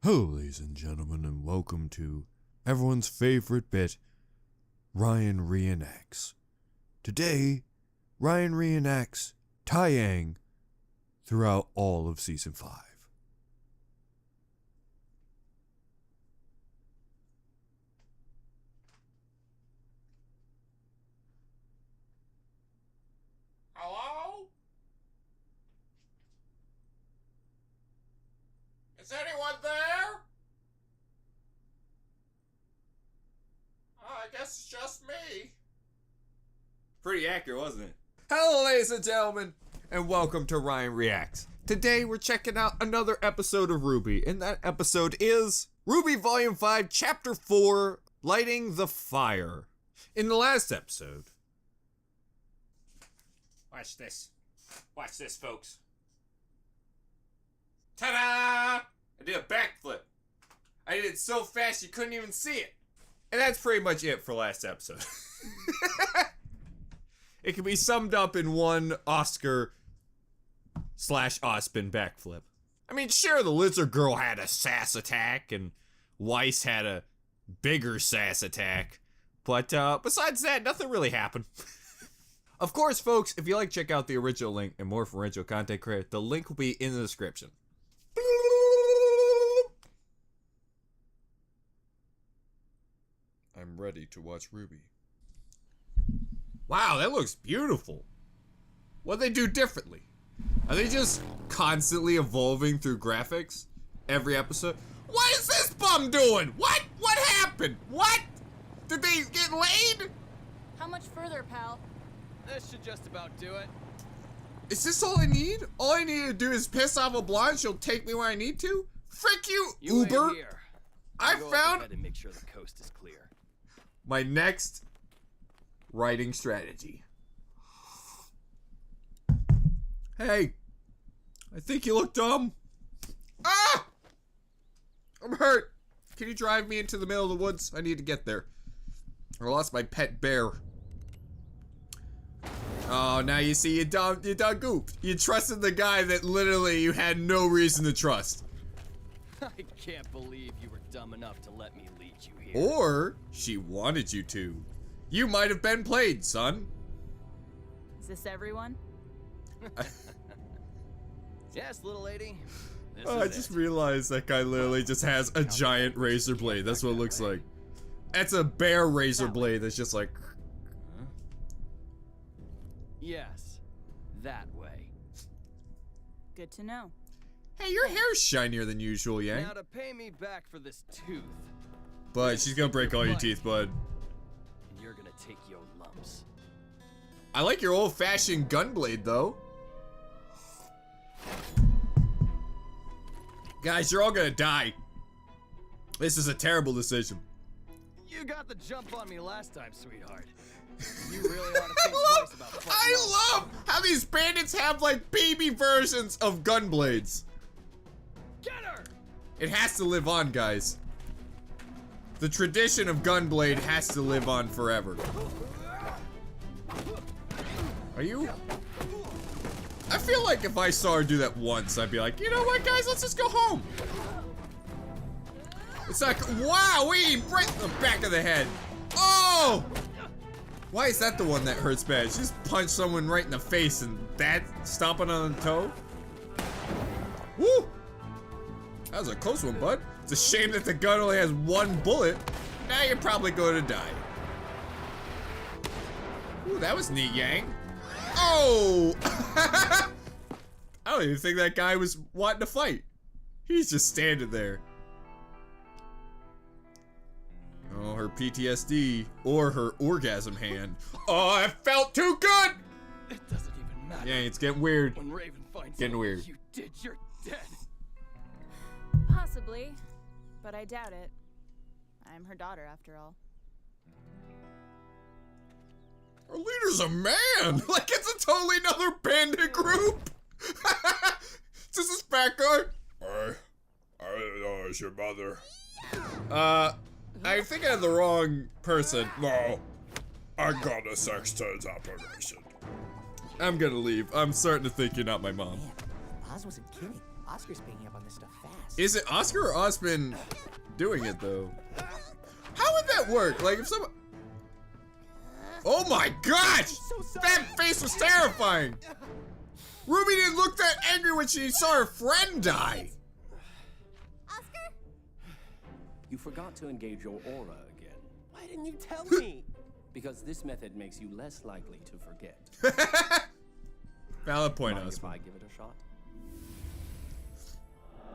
Hello, ladies and gentlemen, and welcome to everyone's favorite bit, Ryan Reenacts. Today, Ryan reenacts Taeyang throughout all of Season 5. Hello? Is anyone there? I guess it's just me. Pretty accurate, wasn't it? Hello, ladies and gentlemen, and welcome to Ryan Reacts. Today, we're checking out another episode of RWBY, and that episode is RWBY Volume 5, Chapter 4, Lighting the Fire. In the last episode... Watch this. Watch this, folks. Ta-da! I did a backflip. I did it so fast you couldn't even see it. And that's pretty much it for last episode. It can be summed up in one Oscar/Ospen backflip. I mean, sure, the lizard girl had a sass attack, and Weiss had a bigger sass attack. But besides that, nothing really happened. Of course, folks, if you like, check out the original link and more for original content creator. The link will be in the description. I'm ready to watch RWBY. Wow, that looks beautiful. What'd they do differently? Are they just constantly evolving through graphics every episode? What is this bum doing? What? What happened? What? Did they get laid? How much further, pal? This should just about do it. Is this all I need? All I need to do is piss off a blonde, she'll take me where I need to? Frick you, Uber! Ain't here. I Go up found ahead and make sure the coast is clear. my next writing strategy. Hey, I think you look dumb. Ah! I'm hurt. Can you drive me into the middle of the woods? I need to get there. I lost my pet bear. Oh, now you see you done goofed. You trusted the guy that literally you had no reason to trust. I can't believe you were dumb enough to let me lead you here. Or she wanted you to. You might have been played, son. Is this everyone? Yes, little lady. This Oh, I is just it. realized that guy literally just has a giant razor blade. That's what it looks like. That's a bear razor blade that's just like... Yes, that way. Good to know. Hey, your hair's shinier than usual, Yang. Now to pay me back for this tooth, But she's gonna break all your teeth, bud. and you're gonna take your lumps. I like your old-fashioned gun blade, though. Guys, you're all gonna die. This is a terrible decision. You got the jump on me last time, sweetheart. You really ought to think twice about fucking up. I love how these bandits have, like, baby versions of gun blades. Get her! It has to live on, guys. The tradition of Gunblade has to live on forever. Are you? I feel like if I saw her do that once, I'd be like, you know what, guys, let's just go home. It's like, wow, right in the back of the head. Oh! Why is that the one that hurts bad? She just punched someone right in the face and that stomping on the toe? Woo! That was a close one, bud. It's a shame that the gun only has one bullet. Now you're probably going to die. Ooh, that was neat, Yang. Oh! I don't even think that guy was wanting to fight. He's just standing there. Oh, her PTSD or her orgasm hand. Oh, it felt too good! It doesn't even matter. Yeah, it's getting weird. When Raven finds Getting out weird. you did, you're dead. Possibly, but I doubt it. I'm her daughter, after all. Our leader's a man! Like, it's a totally another bandit group! This is back guard. I is your mother. I think I have the wrong person. No, I got a sex-change operation. I'm gonna leave. I'm starting to think you're not my mom. Man, Oz wasn't kidding. Oscar's picking up on this stuff fast. Is it Oscar or Osman doing it though? How would that work? Like if someone... Oh my gosh! That face was terrifying! Ruby didn't look that angry when she saw her friend die. Oscar? You forgot to engage your aura again. Why didn't you tell me? Because this method makes you less likely to forget. Valid point, Mind if Osman. I give it a shot?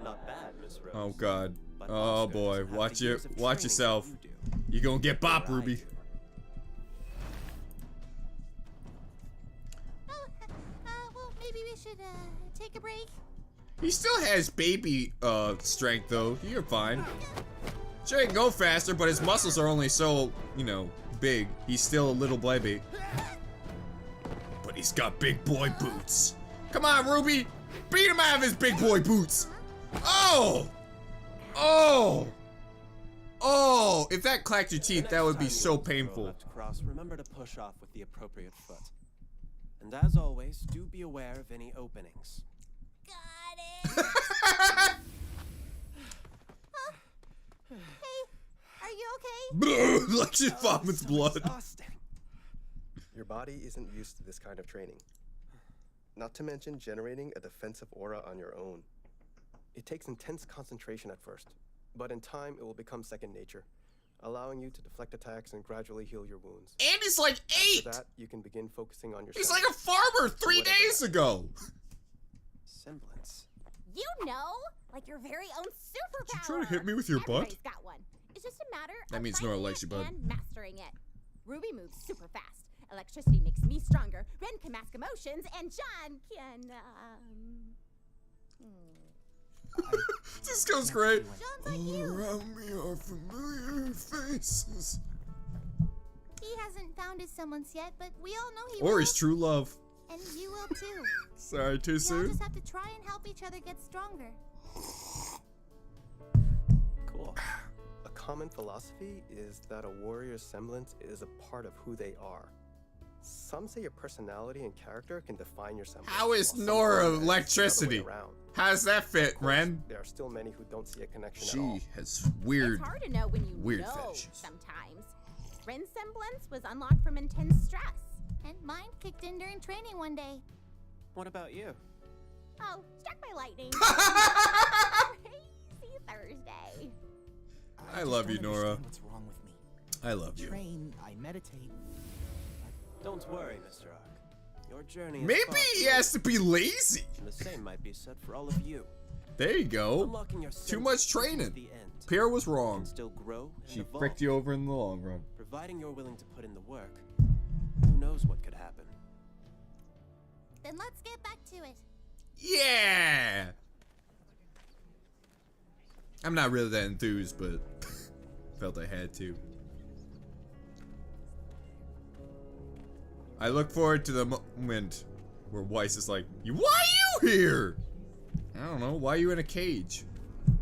Not bad, Miss Rose. Oh god. But Oh Oscar boy. doesn't have Watch the years it. of Watch training yourself. that you do. You gonna get bop, Or I Ruby. do. Oh, well, maybe we should, take a break. He still has baby strength though. You're fine. Sure, he can go faster, but his muscles are only so, you know, big. He's still a little baby. But he's got big boy boots. Come on, Ruby! Beat him out of his big boy boots! Oh! Oh! Oh! If that clacked your teeth, that would be so painful. Left cross, remember to push off with the appropriate foot. And as always, do be aware of any openings. Got it. Hey, are you okay? Like she vomits blood. Exhausting. Your body isn't used to this kind of training. Not to mention generating a defensive aura on your own. It takes intense concentration at first, but in time it will become second nature, allowing you to deflect attacks and gradually heal your wounds. And he's like 8! After that, you can begin focusing on yourself. He's like a farmer 3 days ago! Semblance. You know, like your very own superpower. Did you try to hit me with your butt? Everybody's got one. It's just a matter That of means Nora finding likes it you, bud. and mastering it. Ruby moves super fast. Electricity makes me stronger. Ren can mask emotions, and John can, This goes great. John's like you. Around me are familiar faces. He hasn't found his someone's yet, but we all know he Or will. his true love. And you will too. Sorry, too We all soon? just have to try and help each other get stronger. Cool. A common philosophy is that a warrior's semblance is a part of who they are. Some say your personality and character can define your semblance. How is while some Nora say that it's the other way electricity? around. How does that fit, Of course, Ren? there are still many who don't see a connection at all. She has weird. It's hard to know when you weird know fetishes. sometimes. Ren's semblance was unlocked from intense stress. And mine kicked in during training one day. What about you? Oh, struck by lightning. Crazy Thursday. I just love don't you, Nora. understand What's wrong with me? I love I you. train, I meditate. Don't worry, Mr. Ark. Your journey is Maybe far he from has to be lazy. over, and the same might be said for all of you. There you go. Unlocking your Too much senses training. is the end. Pierre was You wrong. can still grow and She evolve. fricked you over in the long run. Providing you're willing to put in the work, who knows what could happen. Then let's get back to it. Yeah! I'm not really that enthused, but felt I had to. I look forward to the moment where Weiss is like, why are you here? I don't know, why are you in a cage?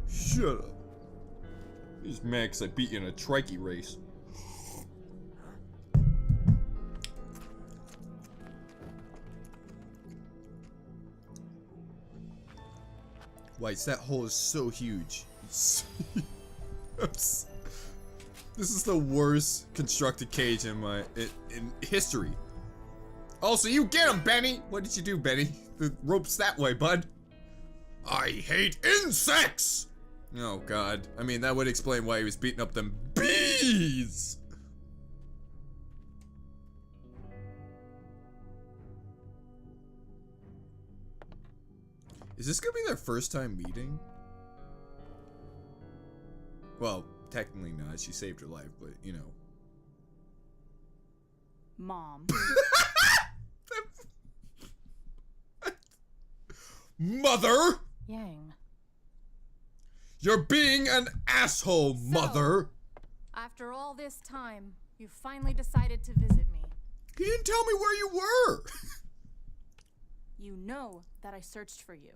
Shut up. He's mad 'cause I beat you in a trikey race. Weiss, that hole is so huge. This is the worst constructed cage in history. Also, you get him, Benny! What did you do, Benny? The rope's that way, bud. I hate insects! Oh, God. I mean, that would explain why he was beating up them bees! Is this gonna be their first time meeting? Well, technically not. She saved her life, but, you know. Mom. Mother! Yang. You're being an asshole, mother! After all this time, you finally decided to visit me. You didn't tell me where you were! You know that I searched for you.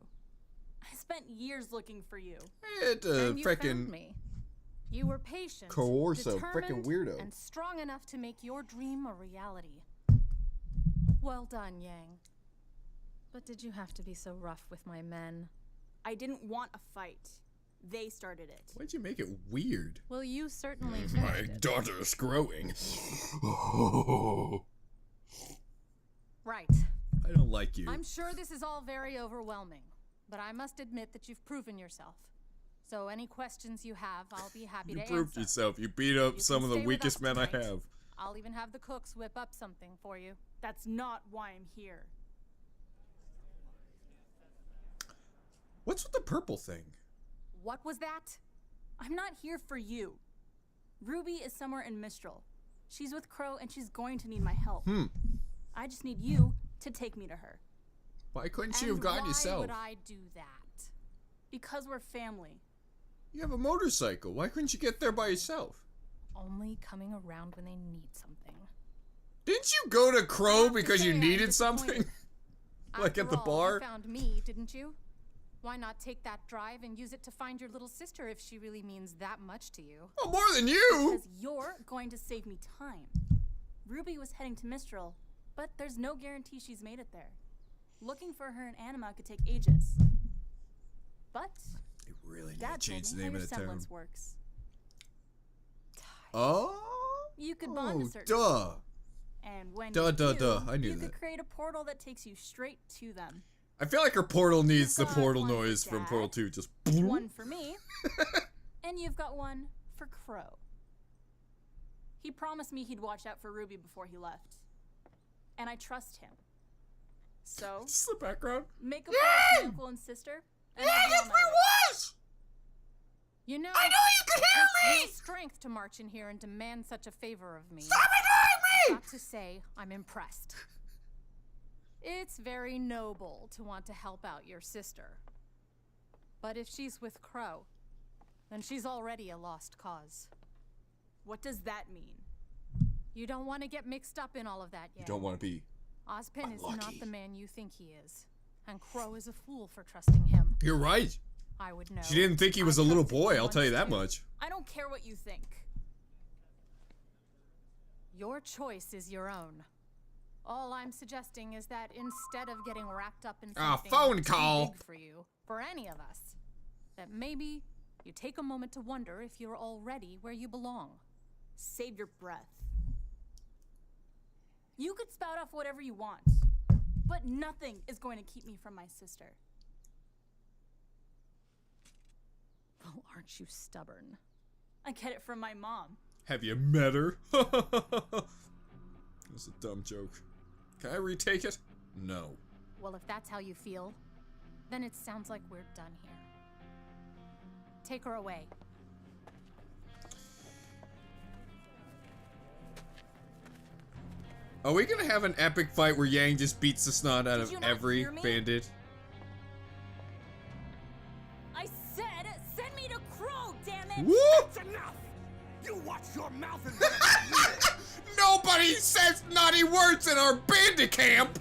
I spent years looking for you. It, and you found frickin' me. You were patient, Coerzo, frickin' determined, weirdo. and strong enough to make your dream a reality. Well done, Yang. But did you have to be so rough with my men? I didn't want a fight. They started it. Why'd you make it weird? Well, you certainly My finished it. daughter is growing. Right. I don't like you. I'm sure this is all very overwhelming, but I must admit that you've proven yourself. So any questions you have, I'll be happy You to proved answer. yourself. You beat up You some can of the stay with weakest us men I tonight. have. I'll even have the cooks whip up something for you. That's not why I'm here. What's with the purple thing? What was that? I'm not here for you. Ruby is somewhere in Mistral. She's with Crow and she's going to need my help. I just need you to take me to her. Why couldn't you have gone why yourself? would I do that? Because we're family. You have a motorcycle. Why couldn't you get there by yourself? Only coming around when they need something. Didn't you go to Crow have to because you say I'm needed something? disappointed. Like at After the all, bar? You found me, didn't you? Why not take that drive and use it to find your little sister if she really means that much to you? Oh, more than you! Because you're going to save me time. Ruby was heading to Mistral, but there's no guarantee she's made it there. Looking for her in Anima could take ages. But They really need Dad to change told the me how name your of the town. semblance works. Oh? You could bond a Oh, certain duh. And when Duh, you duh, do, duh. I knew you that. could create a portal that takes you straight to them. I feel like her portal needs the got portal one for noise from Dad. Portal 2. Just One for me, and you've got one for Crow. He promised me he'd watch out for Ruby before he left. And I trust him. So, Just the background. make a call to uncle and sister, and I'll be on my way. You know, I know you can hear it me! takes real strength to march in here and demand such a favor of me. Stop ignoring me! Got to say, I'm impressed. It's very noble to want to help out your sister. But if she's with Crow, then she's already a lost cause. What does that mean? You don't want to get mixed up in all of that yet. You don't want to be. Ozpin is unlucky. not the man you think he is. And Crow is a fool for trusting him. You're right. I would know. She didn't think he was I a little trusted him boy, I'll once tell you that too. much. I don't care what you think. Your choice is your own. All I'm suggesting is that instead of getting wrapped up in Ah, something phone too call. big for you, for any of us, that maybe you take a moment to wonder if you're already where you belong. Save your breath. You could spout off whatever you want, but nothing is going to keep me from my sister. Well, aren't you stubborn? I get it from my mom. Have you met her? That's a dumb joke. Can I retake it? No. Well, if that's how you feel, then it sounds like we're done here. Take her away. Are we gonna have an epic fight where Yang just beats the snot out Did of you not every hear me? bandit? I said, send me to Crow, damn it! Whoop! That's enough! You watch your mouth and Nobody says naughty words in our bandit camp!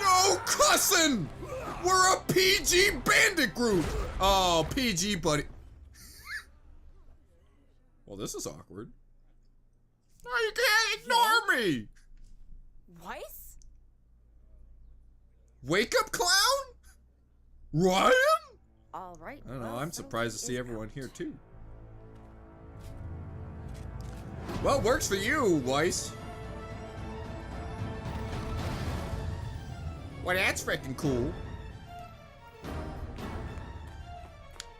No cussing! We're a PG bandit group! Oh, PG, buddy. Well, this is awkward. Oh, you can't ignore me! Weiss? Wake up, clown? Ryan? All right. I don't know, well, I'm surprised to something see is everyone out. here too. Well, works for you, Weiss. Well, that's freaking cool.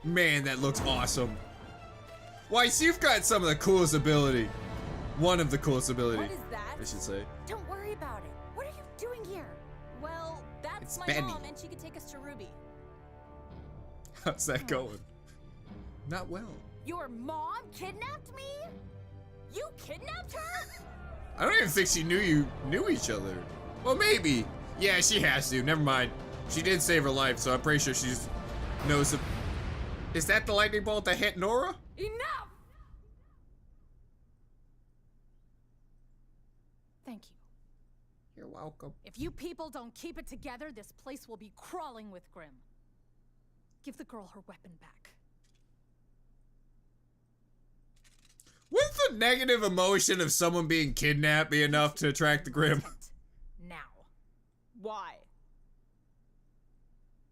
Man, that looks awesome. Weiss, you've got some of the coolest ability. One of the coolest ability, What is that? I should say. Don't worry about it. What are you doing here? Well, that's It's my Benny. mom, and she could take us to Ruby. How's that going? Not well. Your mom kidnapped me? You kidnapped her? I don't even think she knew each other. Well, maybe. Yeah, she has to. Never mind. She did save her life, so I'm pretty sure she knows. Is that the lightning bolt that hit Nora? Enough! Thank you. You're welcome. If you people don't keep it together, this place will be crawling with Grim. Give the girl her weapon back. Wouldn't the negative emotion of someone being kidnapped be enough to attract the Grim? Now. Why?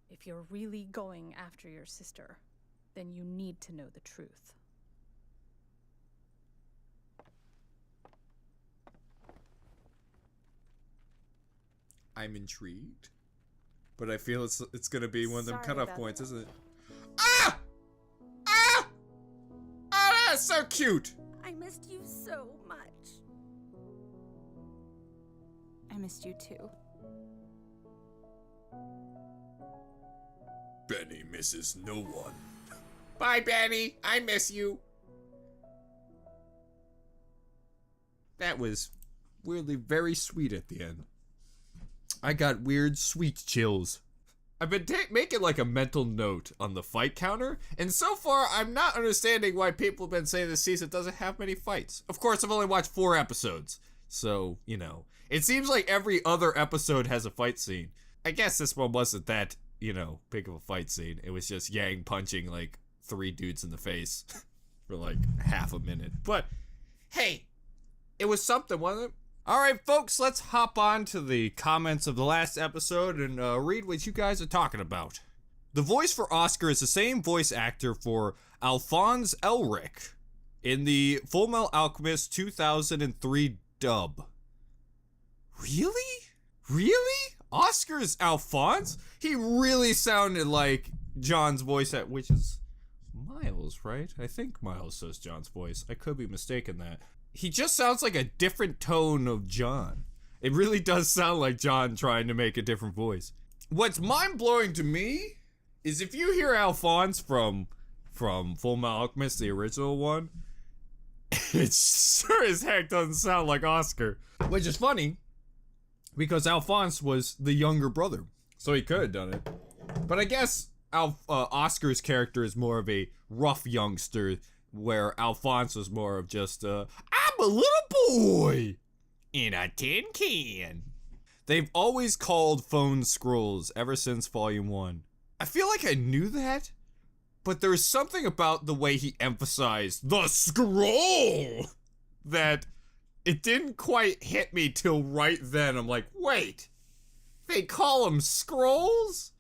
If you're really going after your sister, then you need to know the truth. I'm intrigued, but I feel it's gonna be one of them Sorry cutoff about points, that. isn't it? Ah! Ah! Oh, that's so cute. I missed you so much. I missed you too. Benny misses no one. Bye, Benny. I miss you. That was weirdly very sweet at the end. I got weird sweet chills. I've been making like a mental note on the fight counter, and so far I'm not understanding why people have been saying this season doesn't have many fights. Of course, I've only watched 4 episodes, so, you know. It seems like every other episode has a fight scene. I guess this one wasn't that, you know, big of a fight scene. It was just Yang punching like 3 dudes in the face for like half a minute. But, hey, it was something, wasn't it? Alright, folks, let's hop on to the comments of the last episode and read what you guys are talking about. The voice for Oscar is the same voice actor for Alphonse Elric in the Fullmetal Alchemist 2003 dub. Really? Really? Oscar's Alphonse? He really sounded like John's voice at, which is Miles, right? I think Miles says John's voice. I could be mistaken that. He just sounds like a different tone of John. It really does sound like John trying to make a different voice. What's mind-blowing to me is if you hear Alphonse from Fullmetal Alchemist, the original one, it sure as heck doesn't sound like Oscar. Which is funny, because Alphonse was the younger brother, so he could have done it. But I guess Oscar's character is more of a rough youngster, where Alphonse was more of just, I'm a little boy in a tin can. They've always called phone scrolls ever since Volume 1. I feel like I knew that, but there was something about the way he emphasized the scroll that it didn't quite hit me till right then. I'm like, wait, they call them scrolls?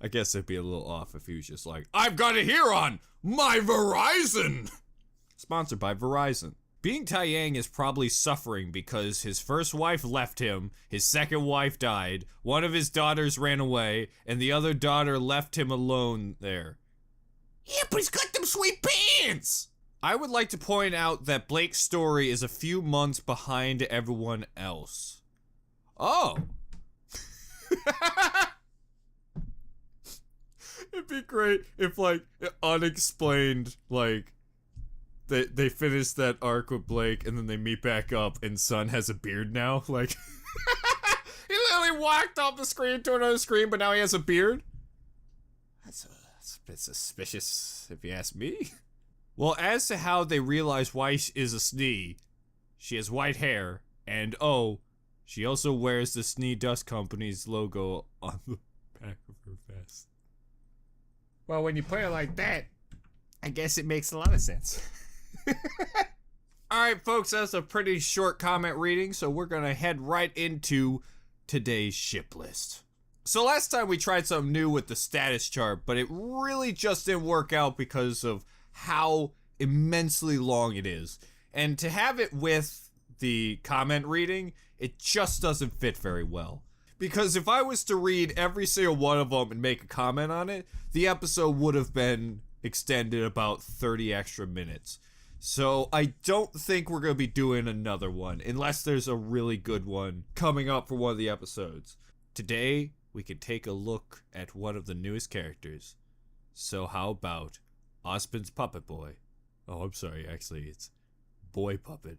I guess it'd be a little off if he was just like, I've got it here on my Verizon. Sponsored by Verizon. Being Taiyang is probably suffering because his first wife left him, his second wife died, one of his daughters ran away, and the other daughter left him alone there. Yeah, but he's got them sweet pants! I would like to point out that Blake's story is a few months behind everyone else. Oh. It'd be great if, like, unexplained, like, they finish that arc with Blake and then they meet back up and Sun has a beard now. Like, he literally walked off the screen to another screen, but now he has a beard? That's a bit suspicious, if you ask me. Well, as to how they realize why she is a Snee, she has white hair, and oh, she also wears the Snee Dust Company's logo on the back of her vest. Well, when you put it like that, I guess it makes a lot of sense. Alright, folks, that's a pretty short comment reading, so we're gonna head right into today's ship list. So last time we tried something new with the status chart, but it really just didn't work out because of how immensely long it is. And to have it with the comment reading, it just doesn't fit very well. Because if I was to read every single one of them and make a comment on it, the episode would have been extended about 30 extra minutes. So I don't think we're going to be doing another one, unless there's a really good one coming up for one of the episodes. Today, we can take a look at one of the newest characters. So how about Ozpin's Puppet Boy? Oh, I'm sorry, actually, it's Boy Puppet.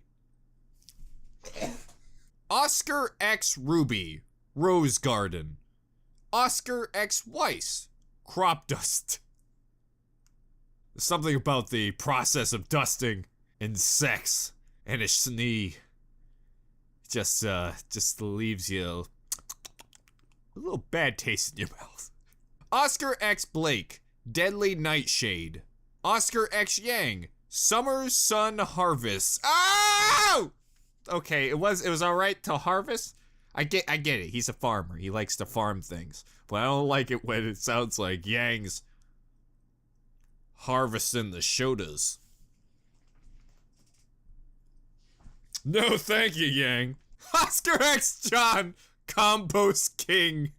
Oscar X Ruby, Rose Garden. Oscar X Weiss, Crop Dust. Something about the process of dusting and sex and a Snee just leaves you a little bad taste in your mouth. Oscar X Blake, Deadly Nightshade. Oscar X Yang, Summer Sun Harvest. Oh! Okay, it was alright till Harvest. I get it. He's a farmer. He likes to farm things. But I don't like it when it sounds like Yang's harvesting the shotas. No, thank you, Yang. Oscar X John, Compost King.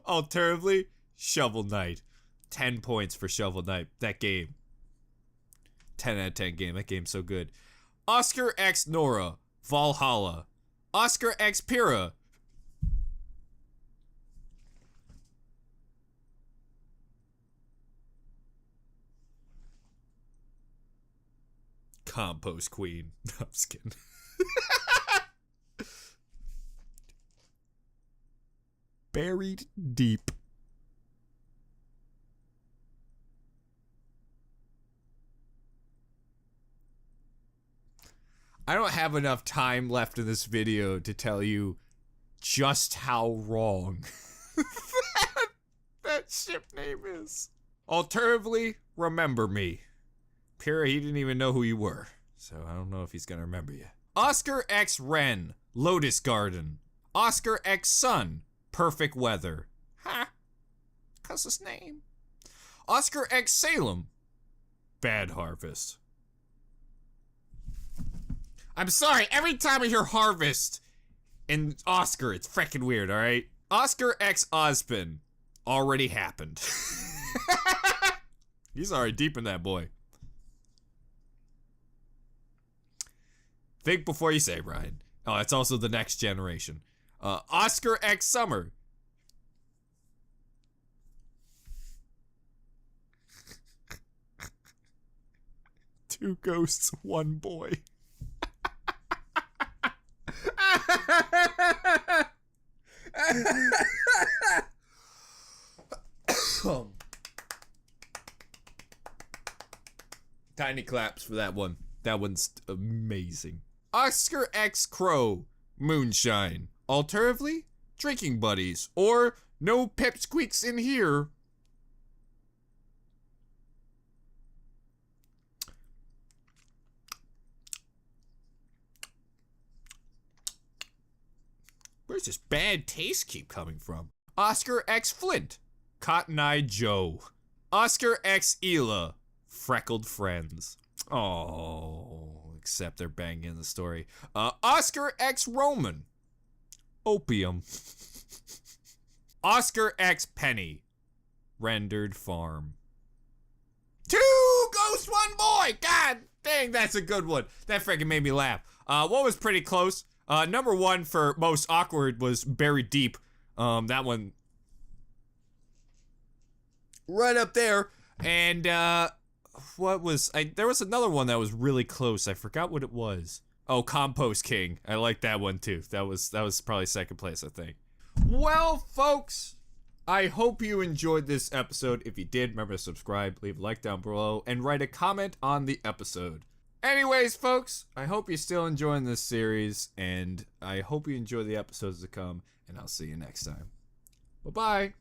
Alternatively, Shovel Knight. 10 points for Shovel Knight. That game. 10 out of 10 game. That game's so good. Oscar X Nora, Valhalla. Oscar X Pyrrha. Compost Queen. No, I'm just kidding. Buried deep. I don't have enough time left in this video to tell you just how wrong that ship name is. Alternatively, remember me. Pyrrha, he didn't even know who you were, so I don't know if he's gonna remember you. Oscar X Wren, Lotus Garden. Oscar X Sun, Perfect Weather. Huh? Cause his name. Oscar X Salem, Bad Harvest. I'm sorry, every time I hear Harvest and Oscar, it's freaking weird, alright? Oscar X Ozpin, Already Happened. He's already deep in that boy. Think before you say, Ryan. Oh, it's also the next generation. Oscar X Summer. Two ghosts, one boy. Tiny claps for that one. That one's amazing. Oscar X Crow, Moonshine. Alternatively, Drinking Buddies. Or No Pipsqueaks in Here. Where's this bad taste keep coming from? Oscar X Flint, Cotton Eye Joe. Oscar X Ela, Freckled Friends. Oh, except they're banging the story. Oscar X Roman, Opium. Oscar X Penny, Rendered Farm. Two ghosts, one boy. God dang, that's a good one. That freaking made me laugh. What was pretty close? Number one for most awkward was Buried Deep. That one right up there. And what was there was another one that was really close. I forgot what it was. Oh, Compost King. I like that one too. That was probably second place, I think. Well, folks, I hope you enjoyed this episode. If you did, remember to subscribe, leave a like down below, and write a comment on the episode. Anyways, folks, I hope you're still enjoying this series, and I hope you enjoy the episodes to come, and I'll see you next time. Bye-bye.